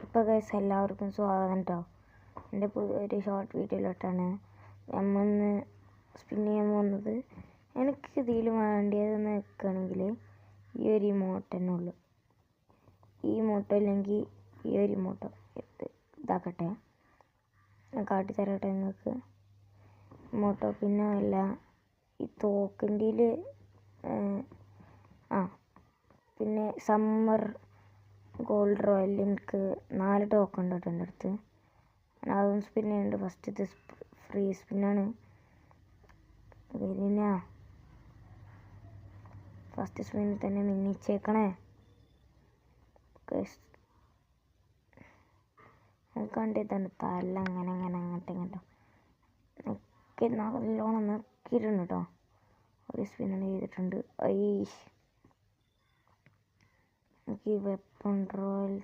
അപ്പോൾ ഗൈസ് എല്ലാവർക്കും സ്വാഗതം കേട്ടോ. എൻ്റെ പുതിയൊരു ഷോർട്ട് വീഡിയോയിലോട്ടാണ് നമ്മളിന്ന് സ്പിൻ ചെയ്യാൻ പോകുന്നത്. എനിക്ക് ഇതിൽ വേണ്ടിയതെന്ന് വെക്കുകയാണെങ്കിൽ ഈ ഒരു ഇമോട്ട് തന്നെ ഉള്ളു. ഈ ഇമോട്ടോ അല്ലെങ്കിൽ ഈ ഒരു ഇമോട്ടോ ഇതാക്കട്ടെ, ഞാൻ കാട്ടിത്തരട്ടെ നിങ്ങൾക്ക് ഇമോട്ടോ. പിന്നെ അല്ല ഈ തോക്കിൻ്റെ പിന്നെ സമ്മർ ഗോൾഡ് റോയൽ എനിക്ക് 4 ടോക്കൺ ഉണ്ട് കേട്ടോ എൻ്റെ അടുത്ത്. അതും സ്പിൻ ചെയ്യുന്നുണ്ട്. ഫസ്റ്റ് ഇത് ഫ്രീ സ്പിന്നാണ്. പിന്നെ ഫസ്റ്റ് സ്പിന്നിൽ തന്നെ മിന്നിച്ചേക്കണേ. കണ്ടിട്ടുണ്ട് തല അങ്ങനെ അങ്ങോട്ടും ഇങ്ങോട്ടും ഒക്കെ നല്ലോണം നോക്കിയിട്ടുണ്ട് കേട്ടോ. ഒരു സ്പിന്നാണ് ചെയ്തിട്ടുണ്ട്. എനിക്ക് വെപ്പൺ റോയൽ